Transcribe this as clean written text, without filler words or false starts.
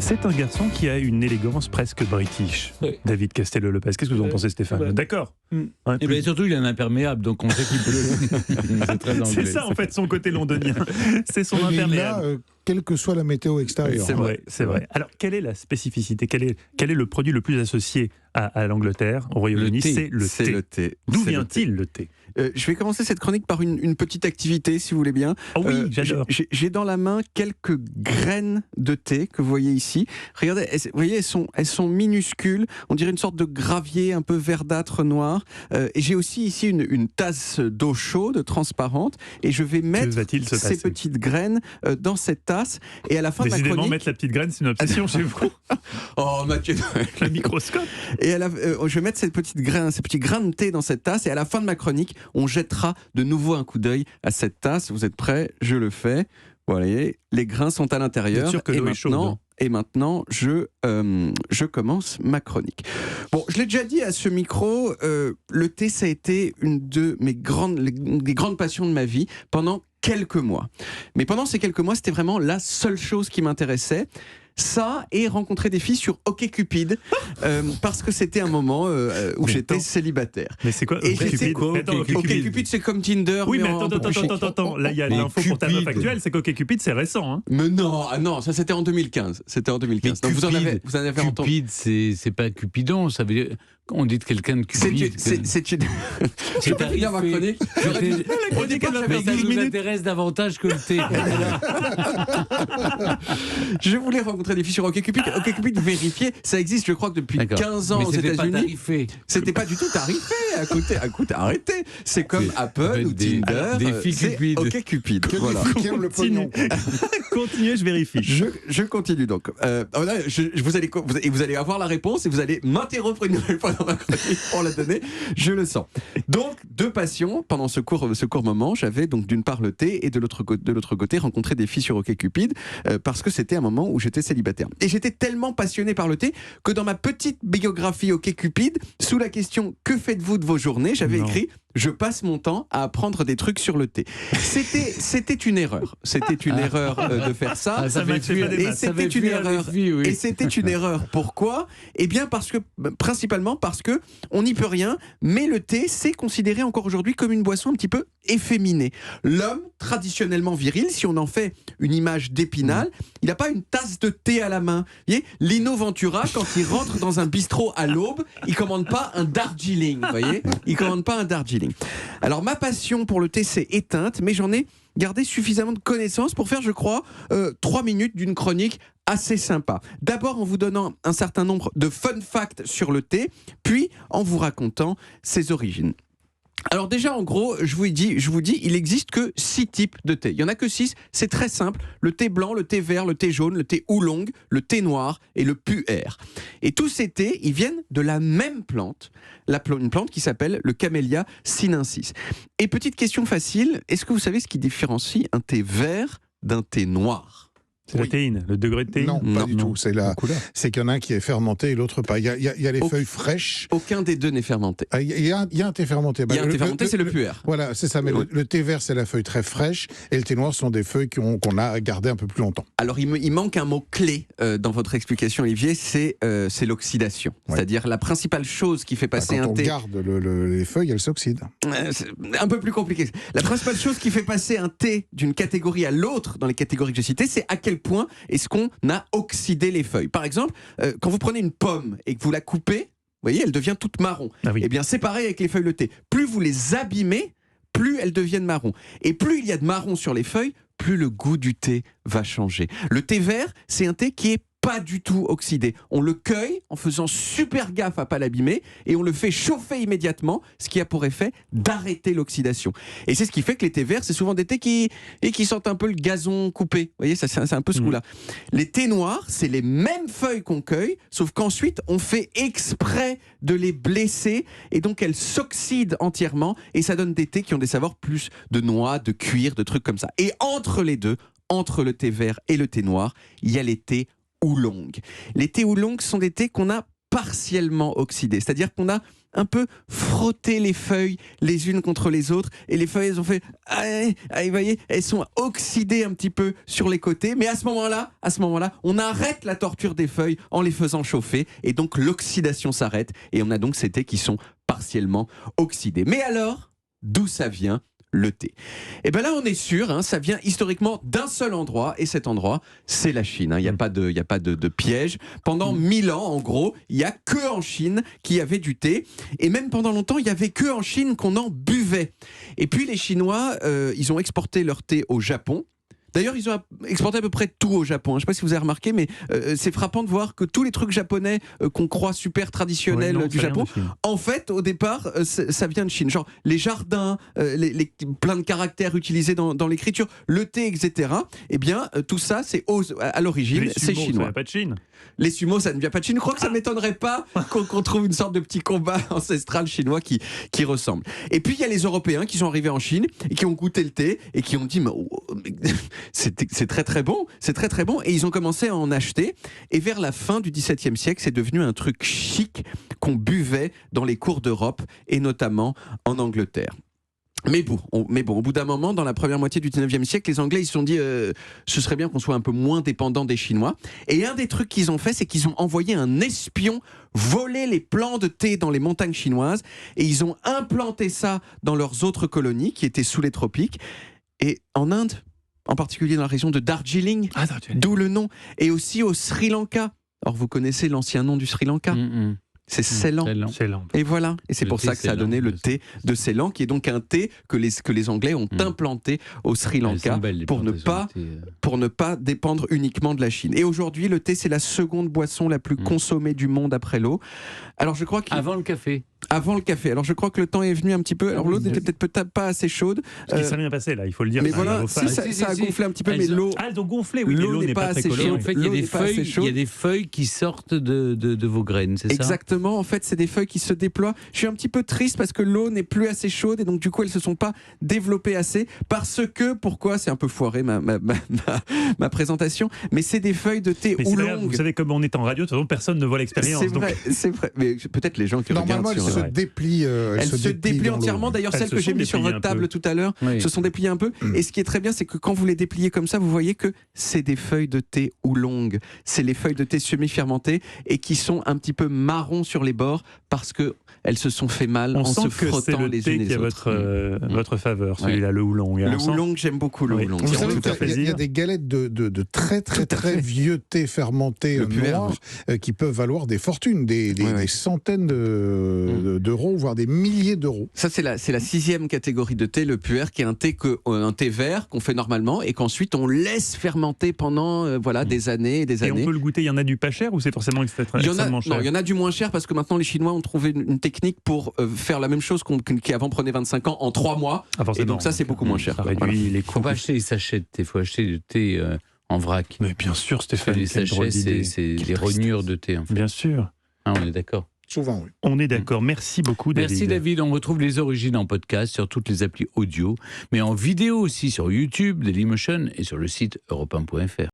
C'est un garçon qui a une élégance presque british. Oui. David Castello-Lopez, qu'est-ce que vous en pensez, Stéphane? Ouais. D'accord. Ouais, Et bien surtout, il est un imperméable, donc on sait qu'il pleut. C'est très anglais. c'est ça en fait son côté londonien. C'est son Mais il imperméable. l'a, quelle que soit la météo extérieure. C'est vrai, c'est vrai. Alors, quelle est la spécificité? Quel est le produit le plus associé à l'Angleterre, au Royaume-Uni? C'est le C'est thé. le thé. D'où C'est le vient-il le thé? Je vais commencer cette chronique par une petite activité, si vous voulez bien. Oh oui, j'adore. J'ai dans la main quelques graines de thé que vous voyez ici. Regardez, vous voyez, elles sont minuscules. On dirait une sorte de gravier un peu verdâtre noir. Et j'ai aussi ici une tasse d'eau chaude, transparente. Et je vais mettre va-t-il se ces passer petites graines dans cette tasse. Et à la fin de ma Décidément, chronique... mettre la petite graine, c'est une obsession chez vous. Oh, Mathieu. Le microscope. Et je vais mettre ces petits grains de thé dans cette tasse. Et à la fin de ma chronique, on jettera de nouveau un coup d'œil à cette tasse. Vous êtes prêts? Je le fais. Voilà, les grains sont à l'intérieur. Vous êtes sûr que l'eau est chaude? Et maintenant, je commence ma chronique. Bon, je l'ai déjà dit à ce micro, le thé, ça a été une des grandes passions de ma vie pendant quelques mois. Mais pendant ces quelques mois, c'était vraiment la seule chose qui m'intéressait. Ça, et rencontrer des filles sur OkCupid, parce que c'était un moment où j'étais célibataire. Mais c'est quoi Et OkCupid? j'étais quoi, Attends, OkCupid, c'est comme Tinder. Oui, mais en attends. Là, il y a Mais l'info pour ta meuf Cupid. actuelle, c'est qu'OkCupid, c'est récent. Hein. Mais non, ça c'était en 2015. C'était en 2015. Mais Donc vous en avez entendu. Cupide, c'est pas Cupidon, ça veut dire. On dit de quelqu'un de Cupide. C'est une. Je vais pas finir ma chronique. Au départ, Mais ça 12 nous minutes. intéresse davantage que le thé. Je voulais rencontrer des filles sur OkCupid. OkCupid, vérifiez, ça existe, je crois que depuis D'accord. 15 ans Mais aux c'était pas États-Unis. tarifé. C'était pas du tout tarifé. Écoutez, arrêtez. C'est comme C'est- Apple ou des- Tinder. des filles c'est Cupid. OkCupid. Voilà. Qui aime le pognon. Continuez, je vérifie. Je continue donc. Vous allez avoir la réponse et vous allez m'interrompre une nouvelle fois dans ma chronique pour la donner. Je le sens. Donc, deux passions pendant ce court moment. J'avais donc d'une part le thé et de l'autre côté rencontrer des filles sur OkCupid parce que c'était un moment où j'étais célibataire. Et j'étais tellement passionné par le thé que dans ma petite biographie OkCupid, sous la question que faites-vous de vos journées, j'avais Non. écrit je passe mon temps à apprendre des trucs sur le thé. C'était une erreur. C'était une erreur de faire ça. Ah, ça fait fait fuir, pas des Et masses. c'était une erreur. Oui. Et c'était une erreur. Pourquoi? Eh bien principalement parce que on n'y peut rien, mais le thé, c'est considéré encore aujourd'hui comme une boisson un petit peu efféminée. L'homme, traditionnellement viril, si on en fait une image d'Épinal, il n'a pas une tasse de thé à la main. Vous voyez, Lino Ventura, quand il rentre dans un bistrot à l'aube, il commande pas un Darjeeling, vous voyez? Il commande pas un Darjeeling. Alors ma passion pour le thé s'est éteinte, mais j'en ai gardé suffisamment de connaissances pour faire, je crois, 3 minutes d'une chronique assez sympa. D'abord en vous donnant un certain nombre de fun facts sur le thé, puis en vous racontant ses origines. Alors déjà, en gros, je vous dis, il existe que 6 types de thé. Il y en a que 6, c'est très simple. Le thé blanc, le thé vert, le thé jaune, le thé oolong, le thé noir et le pu'er. Et tous ces thés, ils viennent de la même plante, une plante qui s'appelle le Camellia sinensis. Et petite question facile, est-ce que vous savez ce qui différencie un thé vert d'un thé noir ? C'est la théine, le degré de théine? Non, pas du tout. C'est qu'il y en a un qui est fermenté et l'autre pas. Il y a les feuilles fraîches. Aucun des deux n'est fermenté. Il y a un thé fermenté. Il y a un thé fermenté, c'est le pu'er. Voilà, c'est ça. Mais Oui. le thé vert, c'est la feuille très fraîche. Et le thé noir sont des feuilles qu'on a gardées un peu plus longtemps. Alors, il manque un mot clé dans votre explication, Olivier, c'est l'oxydation. Ouais. C'est-à-dire la principale chose qui fait passer Quand un on thé... garde les feuilles, elles s'oxydent. C'est un peu plus compliqué. La principale chose qui fait passer un thé d'une catégorie à l'autre dans les catégories que j'ai citées, c'est à quel point est-ce qu'on a oxydé les feuilles. Par exemple, quand vous prenez une pomme et que vous la coupez, vous voyez, elle devient toute marron. Ah oui. Eh bien, c'est pareil avec les feuilles de thé. Plus vous les abîmez, plus elles deviennent marron. Et plus il y a de marron sur les feuilles, plus le goût du thé va changer. Le thé vert, c'est un thé qui est pas du tout oxydé. On le cueille en faisant super gaffe à pas l'abîmer et on le fait chauffer immédiatement, ce qui a pour effet d'arrêter l'oxydation. Et c'est ce qui fait que les thés verts, c'est souvent des thés qui sentent un peu le gazon coupé. Vous voyez, ça, c'est un peu ce goût-là. Les thés noirs, c'est les mêmes feuilles qu'on cueille, sauf qu'ensuite, on fait exprès de les blesser et donc elles s'oxydent entièrement et ça donne des thés qui ont des saveurs plus de noix, de cuir, de trucs comme ça. Et entre les deux, entre le thé vert et le thé noir, il y a les thés oolong. Les thés oolong sont des thés qu'on a partiellement oxydés, c'est-à-dire qu'on a un peu frotter les feuilles les unes contre les autres. Et les feuilles, elles ont fait... vous voyez, elles sont oxydées un petit peu sur les côtés. Mais à ce moment-là, on arrête la torture des feuilles en les faisant chauffer. Et donc, l'oxydation s'arrête. Et on a donc ces thés qui sont partiellement oxydés. Mais alors, d'où ça vient le thé? Et bien là, on est sûr, ça vient historiquement d'un seul endroit, et cet endroit, c'est la Chine. Il n'y a pas de piège. Pendant 1000 ans, en gros, il n'y a que en Chine qu'il y avait du thé, et même pendant longtemps, il n'y avait que en Chine qu'on en buvait. Et puis les Chinois, ils ont exporté leur thé au Japon. D'ailleurs, ils ont exporté à peu près tout au Japon. Je ne sais pas si vous avez remarqué, mais c'est frappant de voir que tous les trucs japonais qu'on croit super traditionnels du Japon, en fait, au départ, ça vient de Chine. Genre les jardins, plein de caractères utilisés dans l'écriture, le thé, etc. Eh bien, tout ça, c'est à l'origine, c'est chinois. Ça vient pas de Chine. Les sumo, ça ne vient pas de Chine. Je crois que ça ne m'étonnerait pas qu'on trouve une sorte de petit combat ancestral chinois qui ressemble. Et puis, il y a les Européens qui sont arrivés en Chine et qui ont goûté le thé et qui ont dit c'est très très bon, c'est très très bon. Et ils ont commencé à en acheter. Et vers la fin du XVIIe siècle, c'est devenu un truc chic qu'on buvait dans les cours d'Europe et notamment en Angleterre. Mais bon, au bout d'un moment, dans la première moitié du 19e siècle, les Anglais ils se sont dit ce serait bien qu'on soit un peu moins dépendant des Chinois. Et un des trucs qu'ils ont fait, c'est qu'ils ont envoyé un espion voler les plants de thé dans les montagnes chinoises et ils ont implanté ça dans leurs autres colonies qui étaient sous les tropiques. Et en Inde, en particulier dans la région de Darjeeling, d'où le nom, et aussi au Sri Lanka. Alors vous connaissez l'ancien nom du Sri Lanka ? C'est Ceylan. Et voilà. Et c'est pour ça que ça a donné le thé de Ceylan, qui est donc un thé que les Anglais ont implanté au Sri Lanka pour ne pas dépendre uniquement de la Chine. Et aujourd'hui, le thé, c'est la seconde boisson la plus consommée du monde après l'eau. Alors je crois avant le café. Avant le café. Alors je crois que le temps est venu un petit peu. Alors l'eau n'était peut-être pas assez chaude. Ce qui s'est bien passé là, il faut le dire. Mais voilà, ça a gonflé un petit peu, mais l'eau. Elles ont gonflé, oui. L'eau n'est pas assez chaude. En fait, il y a des feuilles qui sortent de vos graines, c'est ça ? Exactement. En fait, c'est des feuilles qui se déploient. Je suis un petit peu triste parce que l'eau n'est plus assez chaude et donc du coup, elles se sont pas développées assez. Pourquoi ? C'est un peu foiré ma présentation, mais c'est des feuilles de thé oolong. Vous savez, comme on est en radio, de toute façon, personne ne voit l'expérience. C'est vrai. Mais peut-être les gens qui regardent. Normalement, elles se déplient entièrement. D'ailleurs, celles que j'ai mises sur votre table tout à l'heure se sont dépliées un peu. Et ce qui est très bien, c'est que quand vous les dépliez comme ça, vous voyez que c'est des feuilles de thé oolong. C'est les feuilles de thé semi-fermentées et qui sont un petit peu marron sur les bords parce que elles se sont fait mal en se frottant les unes les autres. Votre faveur, celui-là, le oolong. Le oolong, j'aime beaucoup le oolong. Vous savez qu'il y a des galettes de très très très vieux thé fermenté noirs qui peuvent valoir des fortunes, des centaines d'euros, voire des milliers d'euros. Ça, c'est la 6e catégorie de thé, le puer, qui est un thé vert qu'on fait normalement et qu'ensuite on laisse fermenter pendant des années et des années. Et on peut le goûter, il y en a du pas cher ou c'est forcément extrêmement cher ? Non, il y en a du moins cher parce que maintenant les Chinois ont trouvé une technique pour faire la même chose qui avant prenait 25 ans en 3 mois. Et donc ça, c'est beaucoup moins cher. Ça réduit les coûts. Il ne faut pas acheter les sachets de thé, il faut acheter du thé en vrac. Mais bien sûr, Stéphane. Les sachets, c'est des rognures de thé. En fait. Bien sûr. On est d'accord. Souvent, oui. On est d'accord. Merci beaucoup, David. Merci, David. On retrouve les origines en podcast sur toutes les applis audio, mais en vidéo aussi sur YouTube, Dailymotion et sur le site europe1.fr.